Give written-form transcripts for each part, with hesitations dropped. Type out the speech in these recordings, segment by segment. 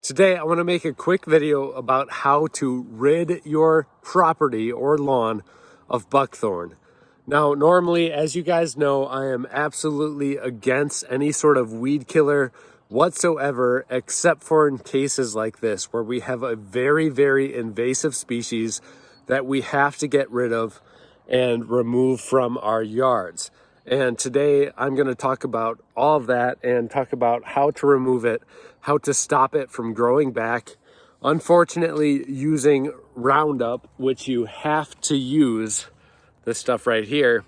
Today, I want to make a quick video about how to rid your property or lawn of buckthorn. Now, normally, as you guys know, I am absolutely against any sort of weed killer whatsoever, except for in cases like this, where we have a very, very invasive species that we have to get rid of and remove from our yards. And today I'm going to talk about all of that and talk about how to remove it, how to stop it from growing back. Unfortunately, using Roundup, which you have to use, this stuff right here,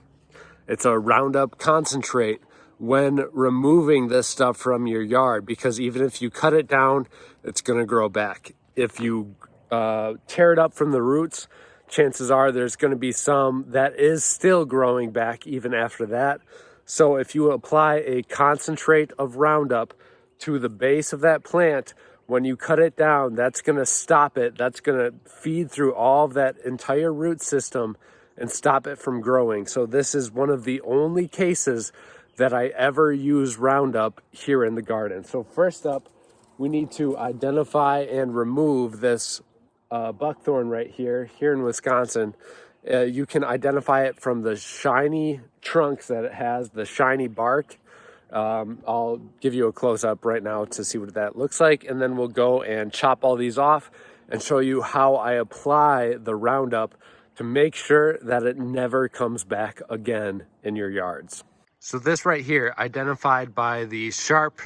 it's a Roundup Concentrate when removing this stuff from your yard, because even if you cut it down, it's going to grow back. If you tear it up from the roots, chances are there's going to be some that is still growing back even after that. So if you apply a concentrate of Roundup to the base of that plant, when you cut it down, that's going to stop it. That's going to feed through all of that entire root system and stop it from growing. So this is one of the only cases that I ever use Roundup here in the garden. So first up, we need to identify and remove this buckthorn right here in Wisconsin. You can identify it from the shiny trunks that it has, the shiny bark. I'll give you a close-up right now to see what that looks like, and then we'll go and chop all these off and show you how I apply the Roundup to make sure that it never comes back again in your yards. So this right here, identified by the sharp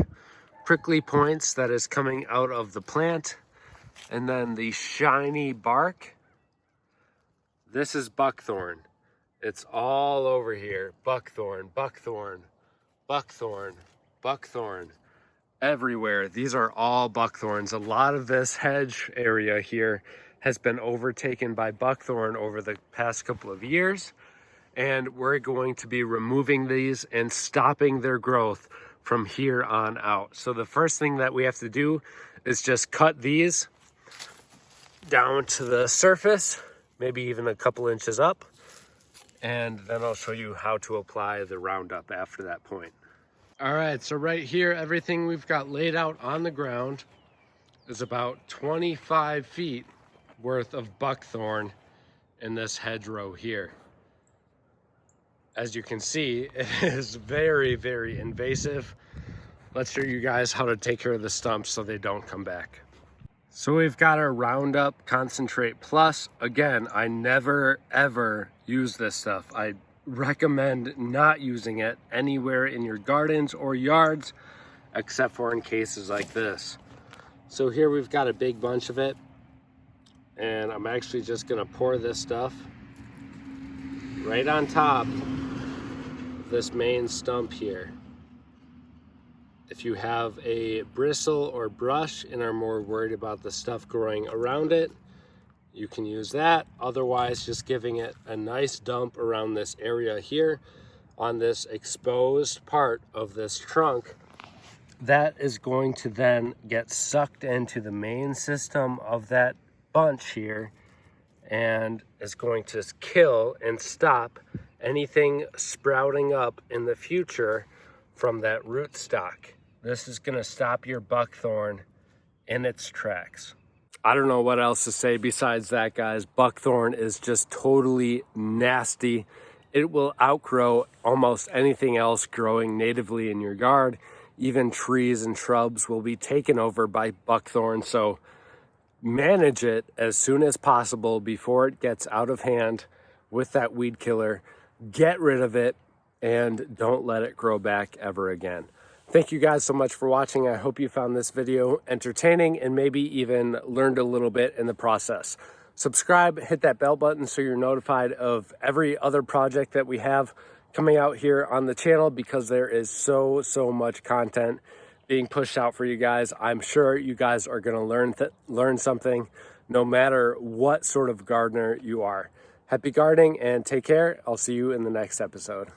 prickly points that is coming out of the plant, and then the shiny bark, this is buckthorn. It's all over here. Buckthorn, buckthorn, buckthorn, buckthorn, everywhere. These are all buckthorns. A lot of this hedge area here has been overtaken by buckthorn over the past couple of years, and we're going to be removing these and stopping their growth from here on out. So the first thing that we have to do is just cut these down to the surface, maybe even a couple inches up, and then I'll show you how to apply the Roundup after that point. All right, so right here, everything we've got laid out on the ground is about 25 feet worth of buckthorn in this hedgerow here. As you can see, it is very, very invasive. Let's show you guys how to take care of the stumps so they don't come back. So we've got our Roundup Concentrate Plus. Again, I never ever use this stuff. I recommend not using it anywhere in your gardens or yards, except for in cases like this. So here we've got a big bunch of it, and I'm actually just gonna pour this stuff right on top of this main stump here. If you have a bristle or brush and are more worried about the stuff growing around it, you can use that. Otherwise, just giving it a nice dump around this area here on this exposed part of this trunk, that is going to then get sucked into the main system of that bunch here and is going to kill and stop anything sprouting up in the future from that rootstock. This is going to stop your buckthorn in its tracks. I don't know what else to say besides that, guys. Buckthorn is just totally nasty. It will outgrow almost anything else growing natively in your yard. Even trees and shrubs will be taken over by buckthorn. So manage it as soon as possible before it gets out of hand with that weed killer. Get rid of it and don't let it grow back ever again. Thank you guys so much for watching. I hope you found this video entertaining and maybe even learned a little bit in the process. Subscribe, hit that bell button so you're notified of every other project that we have coming out here on the channel, because there is so much content being pushed out for you guys. I'm sure you guys are going to learn something no matter what sort of gardener you are. Happy gardening and take care. I'll see you in the next episode.